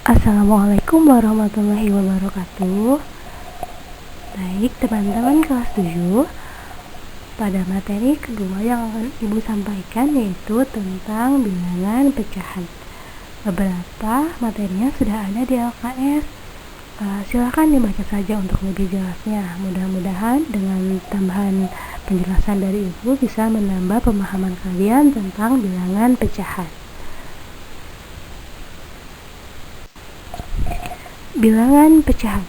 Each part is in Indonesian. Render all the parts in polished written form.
Assalamualaikum warahmatullahi wabarakatuh. Baik teman-teman kelas 7, pada materi kedua yang akan Ibu sampaikan yaitu tentang bilangan pecahan. Beberapa materinya sudah ada di LKS. Silakan dibaca saja untuk lebih jelasnya. Mudah-mudahan dengan tambahan penjelasan dari Ibu bisa menambah pemahaman kalian tentang bilangan pecahan. Bilangan pecahan.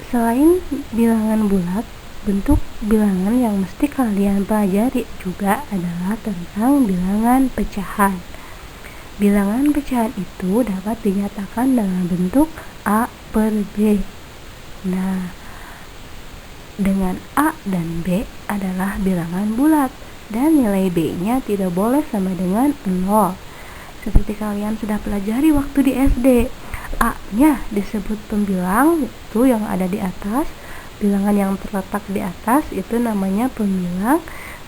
Selain bilangan bulat, bentuk bilangan yang mesti kalian pelajari juga adalah tentang bilangan pecahan. Bilangan pecahan itu dapat dinyatakan dalam bentuk A per B. Nah, dengan A dan B adalah bilangan bulat dan nilai B-nya tidak boleh sama dengan 0. Seperti kalian sudah pelajari waktu di SD, A-nya disebut pembilang, itu yang ada di atas. Bilangan yang terletak di atas itu namanya pembilang.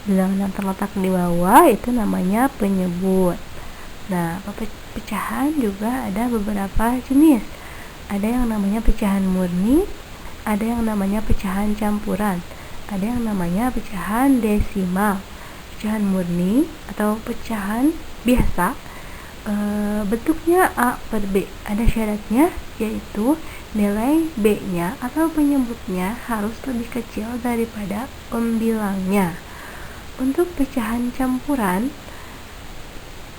Bilangan yang terletak di bawah itu namanya penyebut. Nah, pecahan juga ada beberapa jenis. Ada yang namanya pecahan murni, ada yang namanya pecahan campuran, ada yang namanya pecahan desimal. Pecahan murni atau pecahan biasa bentuknya A per B. Ada syaratnya, yaitu nilai B-nya atau penyebutnya harus lebih kecil daripada pembilangnya. Untuk pecahan campuran,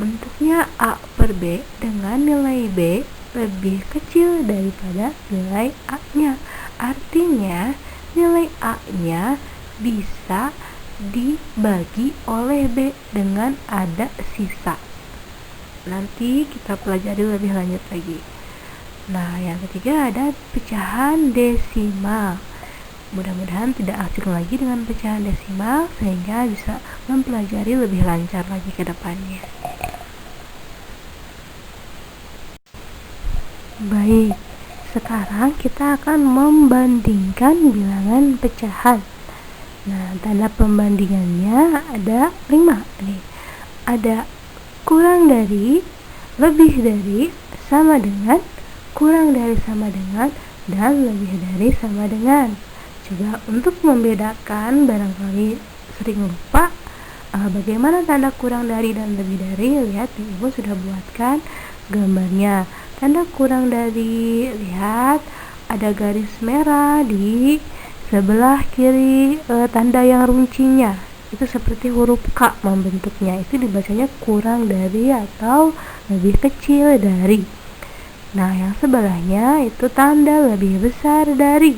bentuknya A per B dengan nilai B lebih kecil daripada nilai A-nya. Artinya, nilai A-nya bisa dibagi oleh B dengan ada sisa. Nanti kita pelajari lebih lanjut lagi. Nah, yang ketiga ada pecahan desimal. Mudah-mudahan tidak asing lagi dengan pecahan desimal sehingga bisa mempelajari lebih lancar lagi ke depannya. Baik, sekarang kita akan membandingkan bilangan pecahan. Nah, tanda pembandingannya ada 5 nih. Ada kurang dari, lebih dari, sama dengan, kurang dari sama dengan, dan lebih dari sama dengan. Coba untuk membedakan, barangkali sering lupa bagaimana tanda kurang dari dan lebih dari. Lihat, Ibu sudah buatkan gambarnya. Tanda kurang dari, lihat ada garis merah di sebelah kiri tanda yang runcingnya. Itu seperti huruf K membentuknya, itu dibacanya kurang dari atau lebih kecil dari. Nah, yang sebelahnya itu tanda lebih besar dari.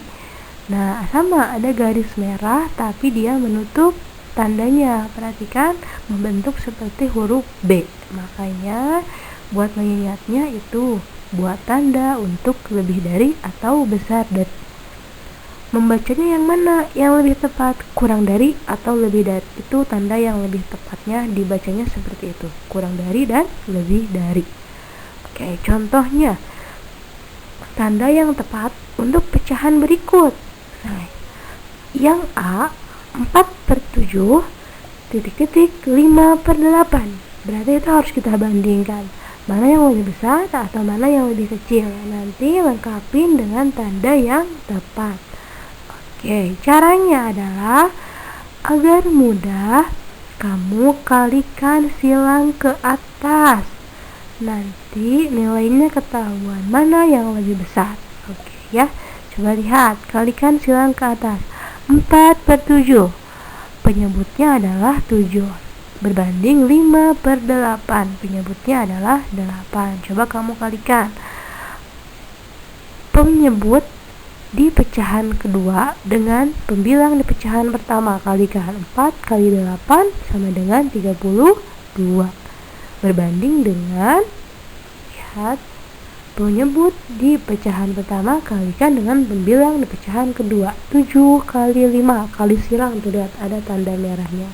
Nah, sama, ada garis merah tapi dia menutup tandanya. Perhatikan, membentuk seperti huruf B. Makanya buat mengingatnya itu buat tanda untuk lebih dari atau besar dari. Membacanya yang mana yang lebih tepat, kurang dari atau lebih dari? Itu tanda yang lebih tepatnya dibacanya seperti itu, kurang dari dan lebih dari. Oke, contohnya tanda yang tepat untuk pecahan berikut. Nah, yang A 4/7 titik-titik 5/8. Berarti itu harus kita bandingkan mana yang lebih besar atau mana yang lebih kecil. Nanti lengkapin dengan tanda yang tepat. Oke, caranya adalah agar mudah kamu kalikan silang ke atas. Nanti nilainya ketahuan mana yang lebih besar. Oke ya, coba lihat, kalikan silang ke atas. 4/7, penyebutnya adalah 7, berbanding 5/8, penyebutnya adalah 8. Coba kamu kalikan. Penyebut di pecahan kedua dengan pembilang di pecahan pertama, kalikan 4 kali 8 sama dengan 32, berbanding dengan, lihat, penyebut di pecahan pertama kalikan dengan pembilang di pecahan kedua. 7 kali 5, kali silang, tuh lihat ada tanda merahnya.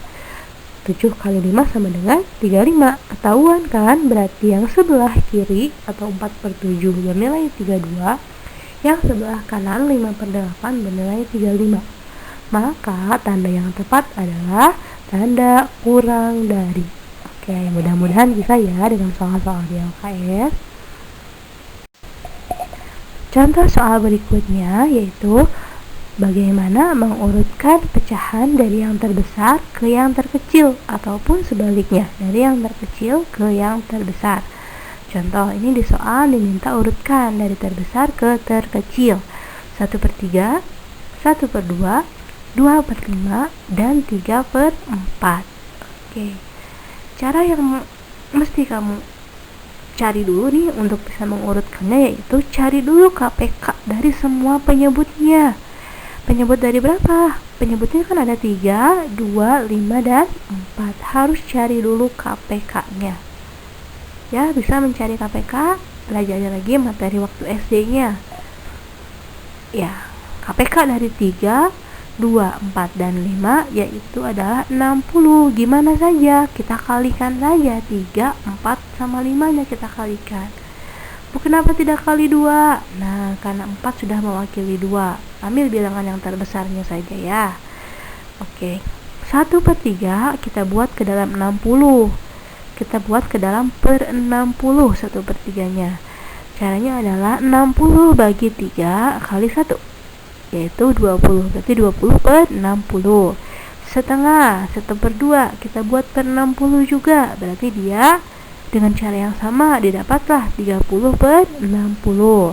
7 kali 5 sama dengan 35. Ketahuan kan? Berarti yang sebelah kiri atau 4/7 bernilai 32, yang sebelah kanan 5/8 bernilai 35. Maka tanda yang tepat adalah tanda kurang dari. Oke, mudah-mudahan bisa ya dengan soal-soal di LKS. Contoh soal berikutnya yaitu bagaimana mengurutkan pecahan dari yang terbesar ke yang terkecil ataupun sebaliknya dari yang terkecil ke yang terbesar. Contoh, ini di soal diminta urutkan dari terbesar ke terkecil. 1/3, 1/2, 2/5, dan 3/4. Oke. Cara yang mesti kamu cari dulu nih untuk bisa mengurutkannya yaitu cari dulu KPK dari semua penyebutnya. Penyebut dari berapa? Penyebutnya kan ada 3, 2, 5, dan 4. Harus cari dulu KPK-nya. Ya, bisa mencari KPK, belajar lagi materi waktu SD-nya. Ya, KPK dari 3, 2, 4, dan 5 yaitu adalah 60. Gimana saja? Kita kalikan saja 3, 4, sama 5-nya kita kalikan. Kenapa tidak kali 2? Nah, karena 4 sudah mewakili 2. Ambil bilangan yang terbesarnya saja ya. Oke. 1/3 kita buat ke dalam 60. Kita buat ke dalam per 60 1/3-nya. Caranya adalah 60 bagi 3 kali 1. Yaitu 20, berarti 20/60. Setengah, 1/2 kita buat per 60 juga, berarti dia dengan cara yang sama didapatlah 30/60.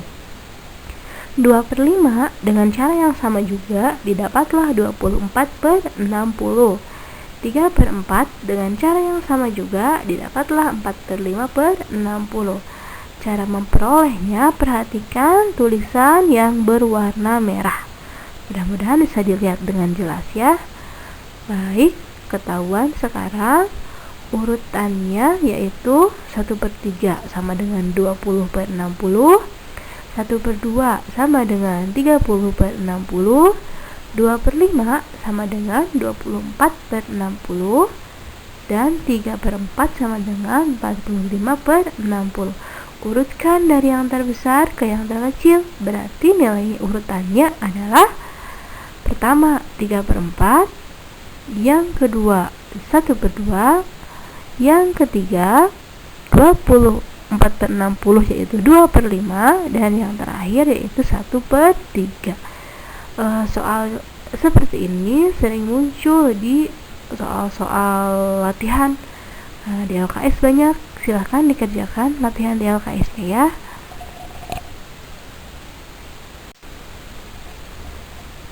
2/5 dengan cara yang sama juga didapatlah 24/60. 3/4 dengan cara yang sama juga didapatlah 4/5/60. Cara memperolehnya, perhatikan tulisan yang berwarna merah. Mudah-mudahan bisa dilihat dengan jelas ya. Baik, ketahuan sekarang urutannya yaitu 1/3 sama dengan 20/60, 1/2 sama dengan 30/60, 2/5 sama dengan 24/60, dan 3/4 sama dengan 45/60. Urutkan dari yang terbesar ke yang terkecil, berarti nilai urutannya adalah pertama 3/4, yang kedua 1/2, yang ketiga 24/60 yaitu 2/5, dan yang terakhir yaitu 1/3. Soal seperti ini sering muncul di soal-soal latihan di LKS banyak. Silahkan dikerjakan latihan di LKS-nya ya.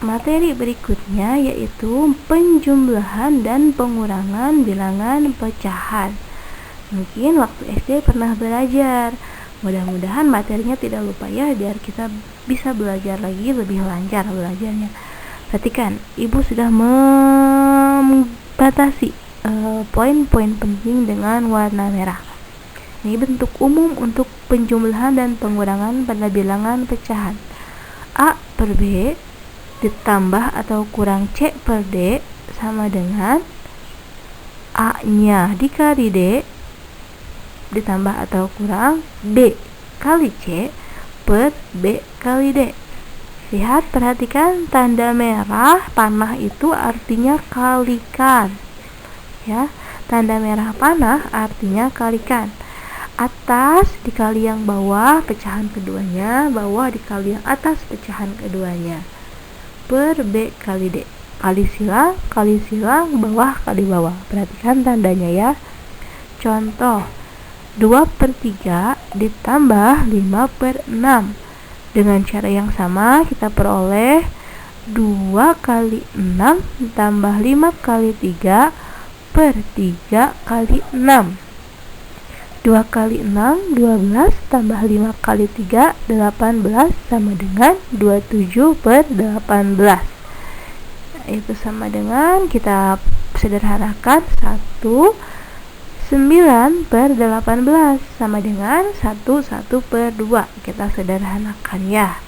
Materi berikutnya yaitu penjumlahan dan pengurangan bilangan pecahan. Mungkin waktu SD pernah belajar. Mudah-mudahan materinya tidak lupa ya, biar kita bisa belajar lagi lebih lancar belajarnya. Perhatikan, Ibu sudah membatasi poin-poin penting dengan warna merah. Ini bentuk umum untuk penjumlahan dan pengurangan pada bilangan pecahan. A per B ditambah atau kurang C per D sama dengan A-nya dikali D ditambah atau kurang B kali C per B kali D. Lihat, perhatikan tanda merah panah itu artinya kalikan. Ya, tanda merah panah artinya kalikan. Atas dikali yang bawah pecahan keduanya, bawah dikali yang atas pecahan keduanya, per B kali D. Kali silang, bawah kali bawah. Perhatikan tandanya ya. Contoh, 2/3 ditambah 5/6. Dengan cara yang sama kita peroleh 2 kali 6 tambah 5 kali 3 per 3 kali 6. 2 kali 6, 12, tambah 5 kali 3, 18, sama dengan 27/18. Itu sama dengan, kita sederhanakan, 9/18, sama dengan 1/2. Kita sederhanakan ya.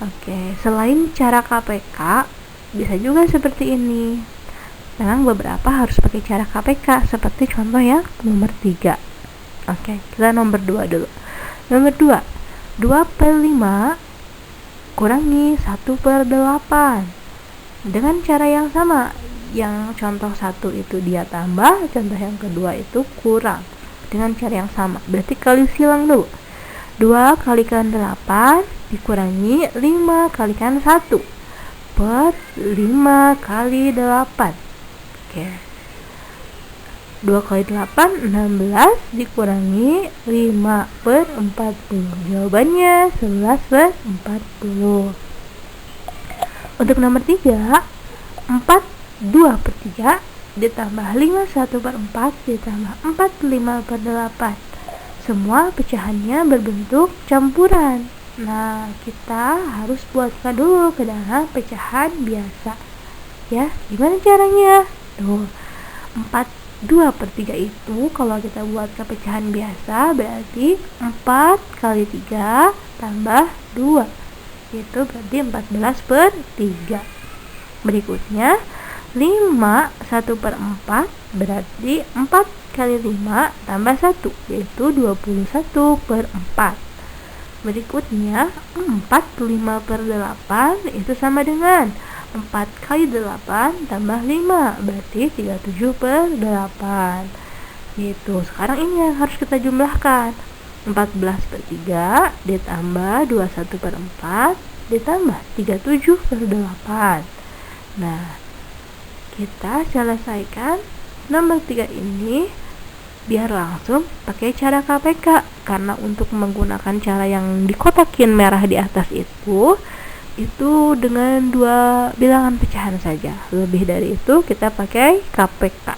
Oke, selain cara KPK, bisa juga seperti ini. Memang beberapa harus pakai cara KPK, seperti contoh ya, nomor 3. Oke, kita nomor 2 dulu. Nomor 2, 2/5 kurangi 1/8. Dengan cara yang sama, yang contoh 1 itu dia tambah, contoh yang kedua itu kurang. Dengan cara yang sama, berarti kali silang dulu. 2 kalikan 8 dikurangi 5 kalikan 1 per 5 kali 8. Oke. 2 kali 8 16 dikurangi 5 per 40. Jawabannya 11 per 40. Untuk nomor 3, 4 2 per 3 ditambah 5 1 per 4 ditambah 4 5 per 8. Semua pecahannya berbentuk campuran. Nah, kita harus buatkan dulu ke dalam pecahan biasa. Ya, gimana caranya? Tuh, 4 2 per 3 itu kalau kita buat ke pecahan biasa berarti 4 kali 3 tambah 2. Itu berarti 14 per 3. Berikutnya 5 1 per 4 berarti 4 kali 5 tambah 1 yaitu 21 per 4. Berikutnya 4 5 per 8 itu sama dengan 4 kali 8 tambah 5 berarti 37 per 8. Gitu. Sekarang ini yang harus kita jumlahkan. 14 per 3 ditambah 21 per 4 ditambah 37 per 8. Nah, kita selesaikan nomor 3 ini biar langsung pakai cara KPK. Karena untuk menggunakan cara yang dikotakin merah di atas itu dengan 2 bilangan pecahan saja. Lebih dari itu kita pakai KPK.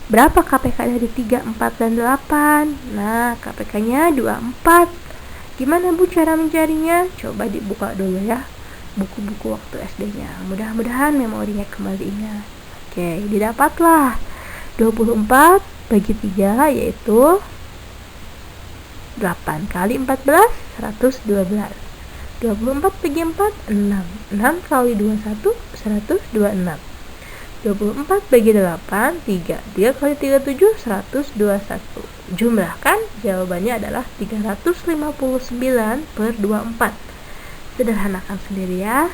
Berapa KPK dari 3, 4, dan 8? Nah, KPK-nya 24. Gimana Bu cara mencarinya? Coba dibuka dulu ya buku-buku waktu SD-nya. Mudah-mudahan memorinya kembali ingat. Oke, didapatlah 24 bagi 3 yaitu 8 kali 14 112. 24 bagi 4 6. 6 kali 21 126. 24 bagi 8 3. 3 kali 37 121. Jumlahkan, jawabannya adalah 359 per 24. Sederhanakan sendiri ya.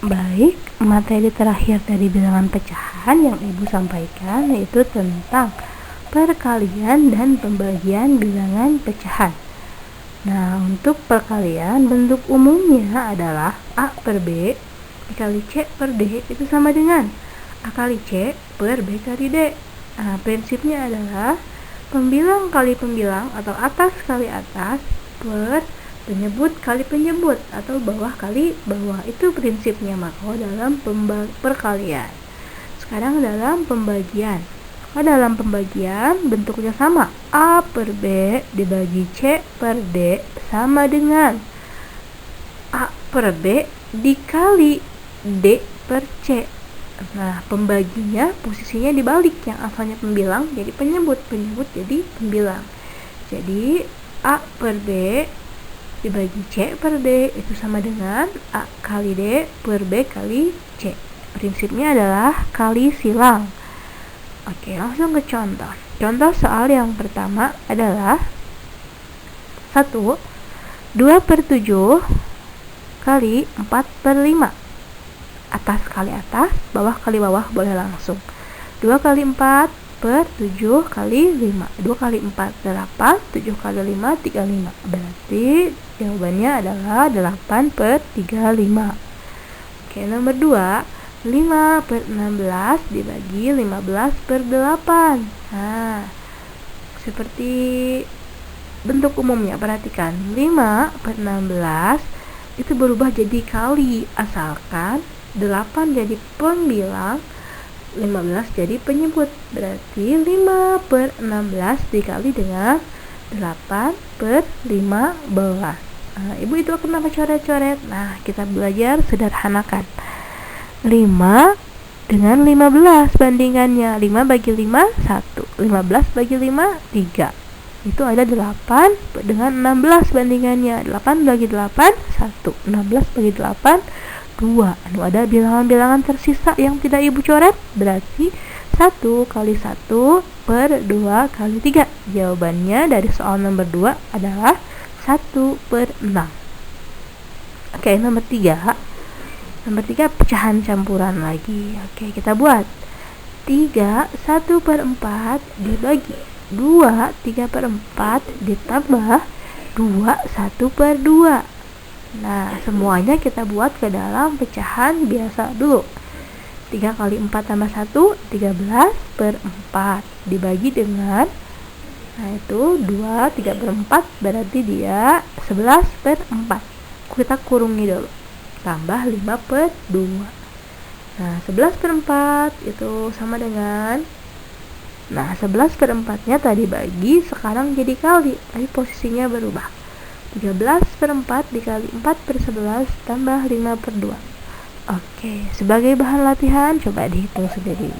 Baik, materi terakhir dari bilangan pecahan yang Ibu sampaikan yaitu tentang perkalian dan pembagian bilangan pecahan. Nah, untuk perkalian bentuk umumnya adalah A per B dikali C per D itu sama dengan A kali C per B kali D. Nah, prinsipnya adalah pembilang kali pembilang atau atas kali atas per penyebut kali penyebut atau bawah kali bawah. Itu prinsipnya maka dalam perkalian. Sekarang dalam pembagian. Dalam pembagian bentuknya sama. A per B dibagi C per D sama dengan A per B dikali D per C. Nah, pembaginya posisinya dibalik, yang asalnya pembilang jadi penyebut, penyebut jadi pembilang. Jadi A per B dibagi C per D itu sama dengan A kali D per B kali C. Prinsipnya adalah kali silang. Oke, langsung ke contoh. Contoh soal yang pertama adalah 1 2 per 7 kali 4 per 5. Atas kali atas, bawah kali bawah, boleh langsung. 2 kali 4 per 7 kali 5. 2 kali 4 8, 7 kali 5 35. Berarti jawabannya adalah 8 per 35. Oke, nomor 2, 5 per 16 dibagi 15 per 8. Nah, seperti bentuk umumnya, perhatikan. 5 per 16 itu berubah jadi kali, asalkan 8 jadi pembilang, 15 jadi penyebut. Berarti 5 per 16 dikali dengan 8 per 15. Nah, Ibu itu kenapa coret-coret? Nah, kita belajar sederhanakan. 5 dengan 15 bandingannya. 5 bagi 5 1, 15 bagi 5 3. Itu ada 8 dengan 16 bandingannya. 8 bagi 8 1, 16 bagi 8 2. Ada bilangan-bilangan tersisa yang tidak Ibu coret, berarti 1 kali 1 per 2 kali 3. Jawabannya dari soal nomor 2 adalah 1 per 6. Oke, nomor 3 pecahan campuran lagi. Oke, kita buat 3 1/4 dibagi 2 3/4 ditambah 2 1/2. Nah, semuanya kita buat ke dalam pecahan biasa dulu. 3 kali 4 tambah 1 13/4 dibagi dengan, nah itu 2 3/4 berarti dia 11/4. Kita kurangi dulu, tambah 5/2. Nah 11/4 itu sama dengan, nah 11/4 nya tadi bagi, sekarang jadi kali, tapi posisinya berubah. 13/4 dikali 4/11 tambah 5/2. Oke, sebagai bahan latihan coba dihitung sendiri.